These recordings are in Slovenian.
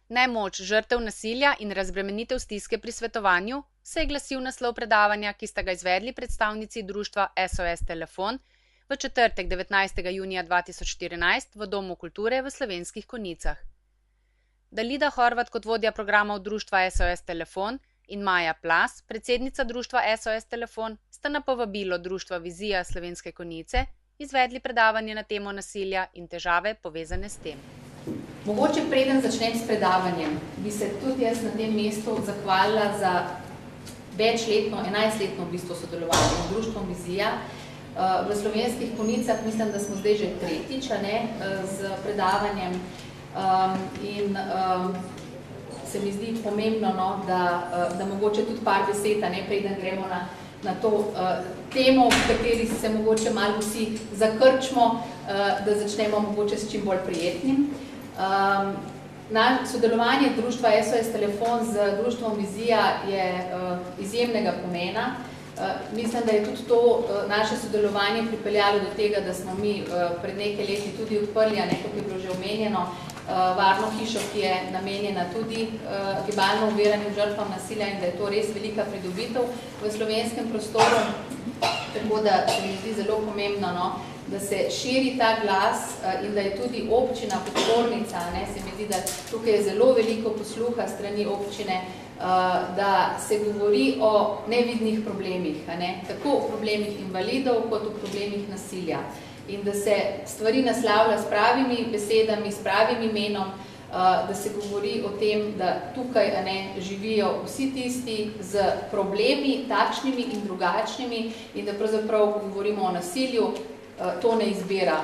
Nemoč žrtev nasilja in razbremenitev stiske pri svetovanju se je glasil naslov predavanja, ki sta ga izvedli predstavnici društva SOS Telefon v četrtek 19. junija 2014 v Domu kulture v Slovenskih Konjicah. Dalida Horvat kot vodja programov društva SOS Telefon in Maja Plas, predsednica društva SOS Telefon, sta na povabilo društva Vizija Slovenske Konjice izvedli predavanje na temo nasilja in težave povezane s tem. Mogoče preden začnem s predavanjem, bi se tudi jaz na tem mestu zahvalila za večletno, 11-letno v bistvu sodelovanje z društvom Vizija. V Slovenskih Konjicah mislim, da smo zdaj že tretjič z predavanjem in se mi zdi pomembno, da mogoče tudi par besed, preden gremo na to temo, v kateri se mogoče malo vsi zakrčimo, da začnemo mogoče s čim bolj prijetnim. Sodelovanje društva SOS Telefon z društvom Vizija je izjemnega pomena. Mislim, da je tudi to naše sodelovanje pripeljalo do tega, da smo mi pred nekaj leti tudi odprli, kot je bilo že omenjeno, varno hišo, ki je namenjena tudi gibalno oviranim žrtvam nasilja in da je to res velika pridobitev v slovenskem prostoru. Tako da se mi zdi zelo pomembno, da se širi ta glas in da je tudi občina podpornica. Se mi zdi, da tukaj je zelo veliko posluha strani občine, da se govori o nevidnih problemih, tako o problemih invalidov kot o problemih nasilja. In da se stvari naslavlja s pravimi besedami, s pravim imenom, da se govori o tem, da tukaj živijo vsi tisti z problemi, takšnimi in drugačnimi in da pravzaprav, ko govorimo o nasilju, to ne izbira.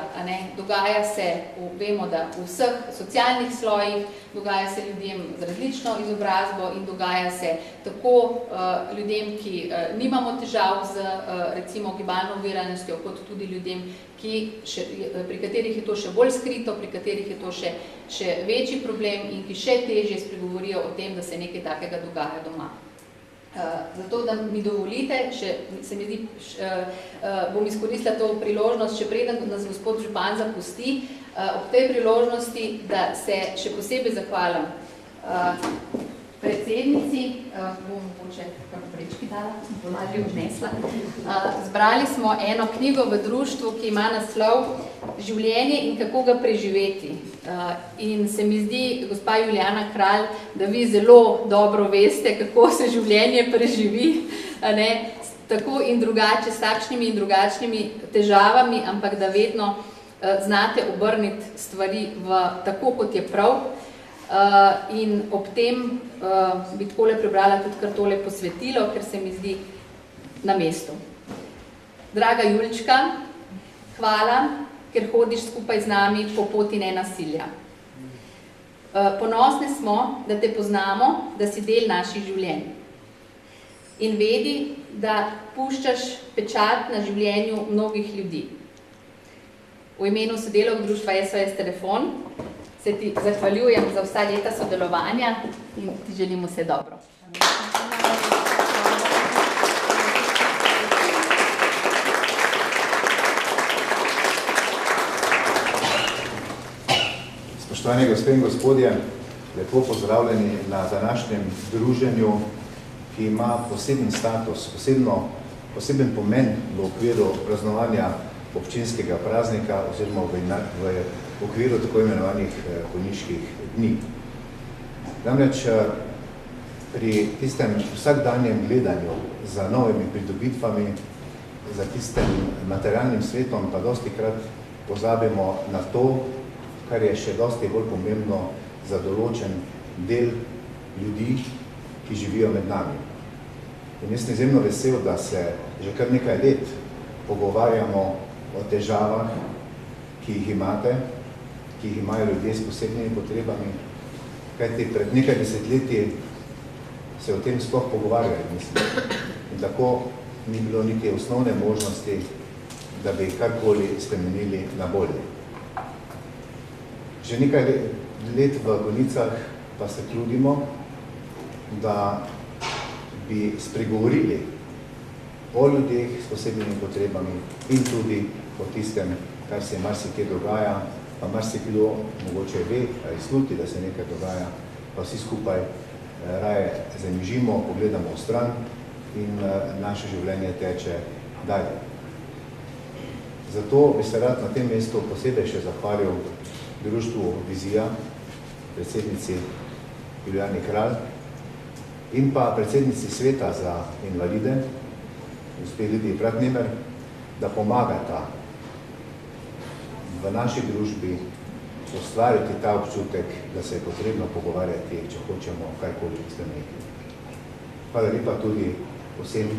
Dogaja se, vemo, da v vseh socialnih slojih, dogaja se ljudem z različno izobrazbo in dogaja se tako ljudem, ki nimamo težav z recimo gibalno oviranostjo, kot tudi ljudem, pri katerih je to še bolj skrito, pri katerih je to še večji problem in ki še težje spregovorijo o tem, da se nekaj takega dogaja doma. Zato, da mi dovolite, se mi zdi, bom izkoristila to priložnost, še preden nas gospod župan zapusti, ob tej priložnosti, da se še posebej zahvalim predsednici, bom mogoče kar prečki dala, bom lažje odnesla. Zbrali smo eno knjigo v društvu, ki ima naslov Življenje in kako ga preživeti. In se mi zdi, gospa Julijana Kralj, da vi zelo dobro veste, kako se življenje preživi, tako in drugače, s takšnimi in drugačnimi težavami, ampak da vedno znate obrniti stvari tako, kot je prav. In ob tem bi takole prebrala tudi kar tole posvetilo, ker se mi zdi na mestu. Draga Julčka, hvala, ker hodiš skupaj z nami po poti nenasilja. Ponosni smo, da te poznamo, da si del naših življenj. In vedi, da puščaš pečat na življenju mnogih ljudi. V imenu sodelavk društva SOS Telefon se ti zahvaljujem za vsa leta sodelovanja in ti želim vse dobro. Spoštovani gospe in gospodje, lepo pozdravljeni na današnjem druženju, ki ima poseben status, poseben pomen v okviru praznovanja občinskega praznika oziroma v okviru tako imenovanih konjiških dni. Namreč pri tistem vsakdanjem gledanju za novimi pridobitvami, za tistem materialnim svetom pa dostikrat pozabimo na to, kar je še dosti bolj pomembno za določen del ljudi, ki živijo med nami. In jaz sem izjemno vesel, da se že kar nekaj let pogovarjamo o težavah, ki jih imate, ki jih imajo ljudje s posebnimi potrebami, kajti pred nekaj desetletji se o tem sploh pogovarjali, mislim. In tako ni bilo niti osnovne možnosti, da bi karkoli spremenili na bolje. Že nekaj let v Konjicah pa se trudimo, da bi spregovorili o ljudeh s posebnimi potrebami in tudi o tistem, kar se marsikje dogaja, pa marsikdo mogoče ve ali sluti, da se nekaj dogaja, pa vsi skupaj raje zamižimo, pogledamo v stran in naše življenje teče dalje. Zato bi se rad na tem mestu posebej še zahvalil društvu Vizija, predsednici Julijani Kralj in pa predsednici Sveta za invalide, gospe Lidiji Pratnemer, da pomagata v naši družbi ustvariti ta občutek, da se je potrebno pogovarjati, če hočemo karkoli spremeniti. Hvala lepa tudi vsem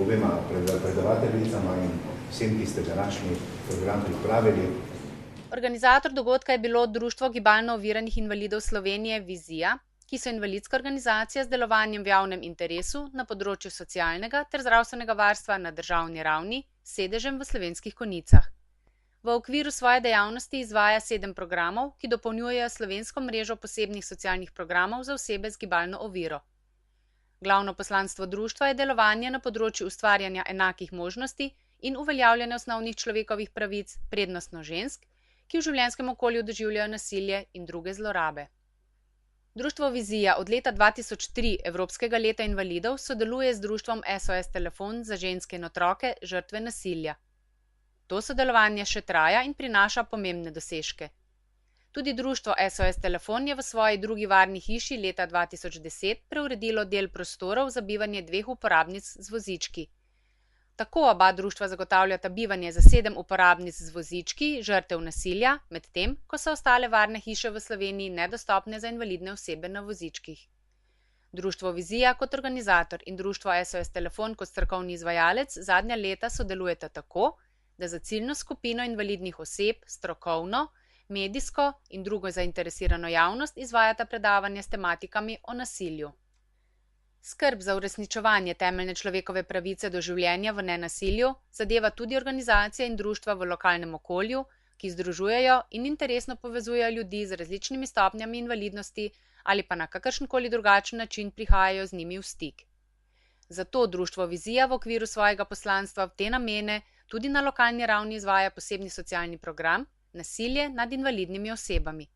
obema predavateljicama in vsem, ki ste današnji program pripravili. Organizator dogodka je bilo Društvo gibalno oviranih invalidov Slovenije Vizija, ki so invalidska organizacija z delovanjem v javnem interesu na področju socialnega ter zdravstvenega varstva na državni ravni s sedežem v Slovenskih Konjicah. V okviru svoje dejavnosti izvaja 7 programov, ki dopolnjujejo slovensko mrežo posebnih socialnih programov za osebe z gibalno oviro. Glavno poslanstvo društva je delovanje na področju ustvarjanja enakih možnosti in uveljavljanja osnovnih človekovih pravic, prednostno žensk, ki v življenjskem okolju doživljajo nasilje in druge zlorabe. Društvo Vizija od leta 2003 Evropskega leta invalidov sodeluje z društvom SOS Telefon za ženske in otroke žrtve nasilja. To sodelovanje še traja in prinaša pomembne dosežke. Tudi društvo SOS Telefon je v svoji drugi varni hiši leta 2010 preuredilo del prostorov za bivanje 2 uporabnic z vozički. Tako oba društva zagotavljata bivanje za 7 uporabnic z vozički žrtev nasilja, medtem ko so ostale varne hiše v Sloveniji nedostopne za invalidne osebe na vozičkih. Društvo Vizija kot organizator in društvo SOS Telefon kot strokovni izvajalec zadnja leta sodelujeta tako, da za ciljno skupino invalidnih oseb strokovno, medijsko in drugo zainteresirano javnost izvajata predavanja s tematikami o nasilju. Skrb za uresničevanje temeljne človekove pravice do življenja v nenasilju zadeva tudi organizacije in društva v lokalnem okolju, ki združujejo in interesno povezujejo ljudi z različnimi stopnjami invalidnosti ali pa na kakršenkoli drugačen način prihajajo z njimi v stik. Zato društvo Vizija v okviru svojega poslanstva v te namene tudi na lokalni ravni izvaja posebni socialni program Nasilje nad invalidnimi osebami.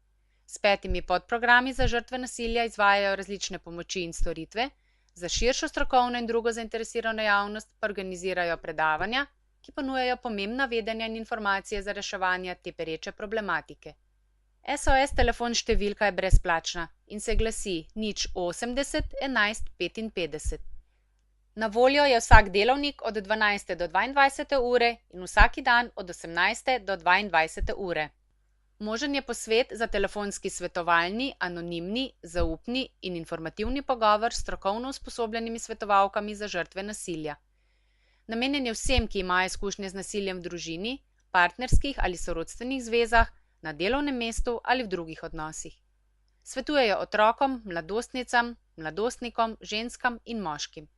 S 5 podprogrami za žrtve nasilja izvajajo različne pomoči in storitve, za širšo strokovno in drugo zainteresirano javnost pa organizirajo predavanja, ki ponujajo pomembna vedenja in informacije za reševanje te pereče problematike. SOS telefon številka je brezplačna in se glasi 080 11 55. Na voljo je vsak delovnik od 12. do 22. ure in vsaki dan od 18. do 22. ure. Možen je posvet za telefonski svetovalni, anonimni, zaupni in informativni pogovor s strokovno usposobljenimi svetovalkami za žrtve nasilja. Namenjen je vsem, ki imajo izkušnje z nasiljem v družini, partnerskih ali sorodstvenih zvezah, na delovnem mestu ali v drugih odnosih. Svetujejo otrokom, mladostnicam, mladostnikom, ženskam in moškim.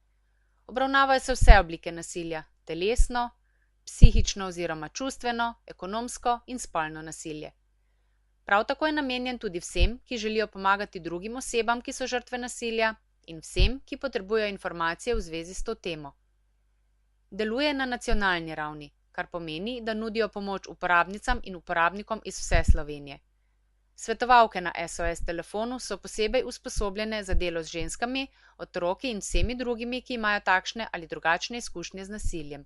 Obravnavajo se vse oblike nasilja, telesno, psihično oziroma čustveno, ekonomsko in spolno nasilje. Prav tako je namenjen tudi vsem, ki želijo pomagati drugim osebam, ki so žrtve nasilja, in vsem, ki potrebujejo informacije v zvezi s to temo. Deluje na nacionalni ravni, kar pomeni, da nudijo pomoč uporabnicam in uporabnikom iz vse Slovenije. Svetovalke na SOS telefonu so posebej usposobljene za delo z ženskami, otroki in vsemi drugimi, ki imajo takšne ali drugačne izkušnje z nasiljem.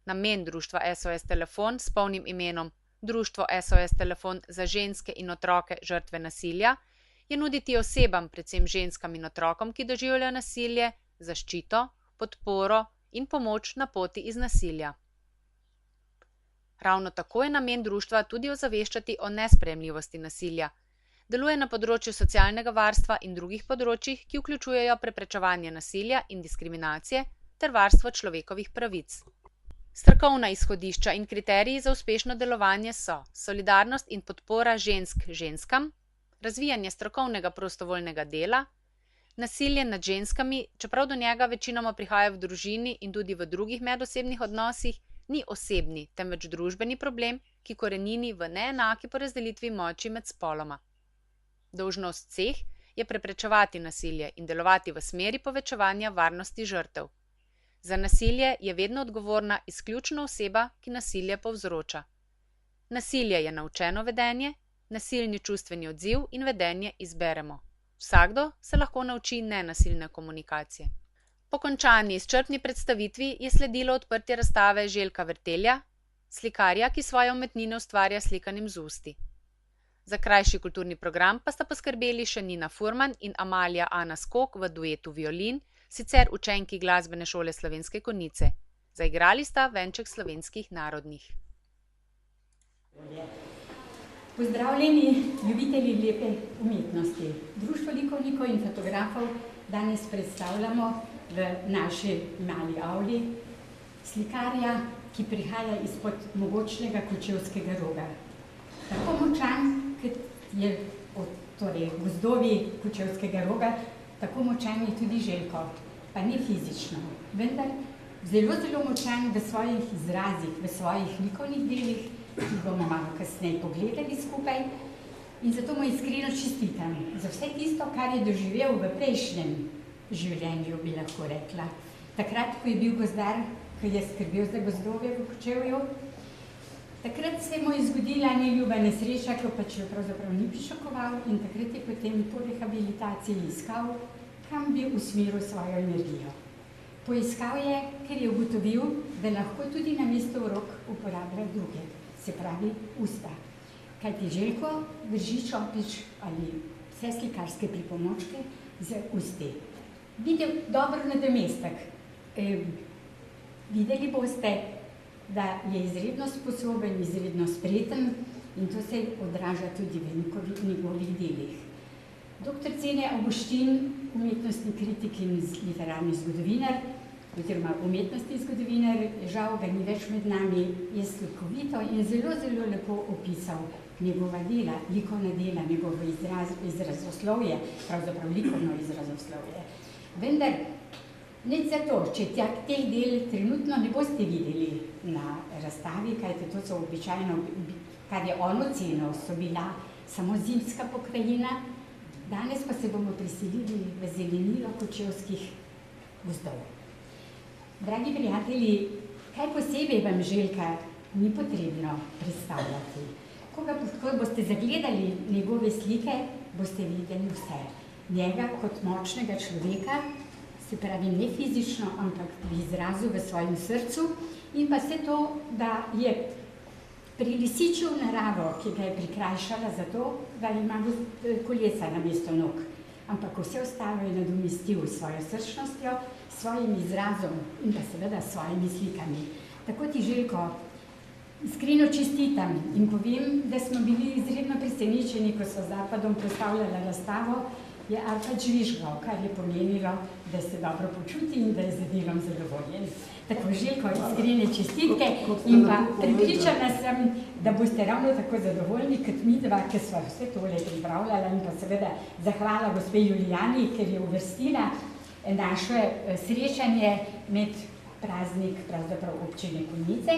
Namen društva SOS Telefon s polnim imenom Društvo SOS Telefon za ženske in otroke žrtve nasilja je nuditi osebam, predvsem ženskam in otrokom, ki doživljajo nasilje, zaščito, podporo in pomoč na poti iz nasilja. Ravno tako je namen društva tudi ozaveščati o nesprejemljivosti nasilja. Deluje na področju socialnega varstva in drugih področjih, ki vključujejo preprečevanje nasilja in diskriminacije ter varstvo človekovih pravic. Strokovna izhodišča in kriteriji za uspešno delovanje so solidarnost in podpora žensk ženskam, razvijanje strokovnega prostovoljnega dela, nasilje nad ženskami, čeprav do njega večinoma prihaja v družini in tudi v drugih medosebnih odnosih, ni osebni, temveč družbeni problem, ki korenini v neenaki porazdelitvi moči med spoloma. Dolžnost vseh je preprečevati nasilje in delovati v smeri povečevanja varnosti žrtev. Za nasilje je vedno odgovorna izključno oseba, ki nasilje povzroča. Nasilje je naučeno vedenje, nasilni čustveni odziv in vedenje izberemo. Vsakdo se lahko nauči nenasilne komunikacije. Po končani izčrpni predstavitvi je sledilo odprtje razstave Željka Vertelja, slikarja, ki svoje umetnine ustvarja slikanim z usti. Za krajši kulturni program pa sta poskrbeli še Nina Furman in Amalija Ana Skok v duetu violin, sicer učenki Glasbene šole Slovenske Konjice. Zaigrali sta venček slovenskih narodnih. Pozdravljeni, ljubitelji lepe umetnosti. Društvo likovnikov in fotografov danes predstavljamo v naši mali avli slikarja, ki prihaja izpod mogočnega Kočevskega roga. Tako močan, kot je torej gozdovi Kočevskega roga, tako močan je tudi Željko, pa ne fizično, vendar zelo, zelo močan v svojih izrazih, v svojih likovnih delih, ki bomo malo kasneje pogledali skupaj. In zato mu iskreno čestitam za vse tisto, kar je doživel v prejšnjem življenju, bi lahko rekla. Takrat, ko je bil gozdar, ko je skrbel za gozdove v Kočevju, takrat se mu je zgodila neljuba nesreča, ko pač jo pravzaprav ni pričakoval, in takrat je potem po rehabilitaciji iskal, kam bi usmeril svojo energijo. Poiskal je, ker je ugotovil, da lahko tudi namesto rok uporablja druge, se pravi usta. Kajti Željko drži čopič ali vse slikarske pripomočke z usti. Videl dobro nadomestek. Videli boste, da je izredno sposoben, izredno spreten, in to se odraža tudi v njegovih delih. Dr. Cene Avguštin, umetnostni kritik in literarni zgodovinar, oziroma umetnostni zgodovinar, žal ga ni več med nami, je slikovito in zelo, zelo lepo opisal njegova dela, likovna dela, njegovo izrazoslovje, pravzaprav likovno izrazoslovje. Vendar, nič zato, če teh del trenutno ne boste videli na razstavi, kajte to so običajno, kar je on ocenil, so bila samo zimska pokrajina, danes pa se bomo priselili v zelenilo kočevskih gozdov. Dragi prijatelji, kaj posebej vam Željka ni potrebno predstavljati. Ko boste zagledali njegove slike, boste videli vse. Njega kot močnega človeka, se pravi ne fizično, ampak v izrazu, v svojem srcu, in pa vse to, da je prilisičil naravo, ki ga je prikrajšala zato, da ima kolesa namesto nog. Ampak vse ostalo je nadomestil s svojo srčnostjo, svojim izrazom in pa seveda s svojimi slikami. Tako ti, Željko, iskreno čestitam in povem, da smo bili izredno presenečeni, ko so Zapadom predstavljala razstavo, je Arpad žvižgal, kar je pomenilo, da se dobro počuti in da je z delom zadovoljen. Tako, Željko, iskrene čestitke in pa prepričana sem, da boste ravno tako zadovoljni, kot mi dva, ki sva vse tole pripravljala, in pa seveda zahvala gospe Julijani, ker je uvrstila naše srečanje med praznik pravzaprav občine Konjice,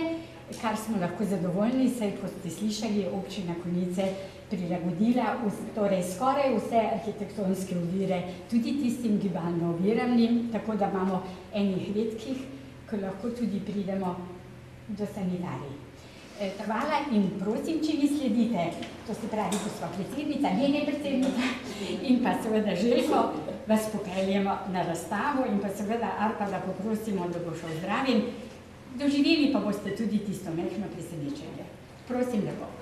kar smo lahko zadovoljni, saj, kot ste slišali, občina Konjice prilagodila torej skoraj vse arhitektonske ovire, tudi tistim gibalno oviranim, tako da imamo enih redkih, ko lahko tudi pridemo do sanitarij. Hvala in prosim, če mi sledite, to se pravi, gospa predsednica, njene predsednica in pa seveda Željko, vas popeljemo na razstavo in pa seveda Arpada poprosimo, da bo šel zdravim. Doživeli pa boste tudi tisto mehno presenečenje. Prosim, lepo.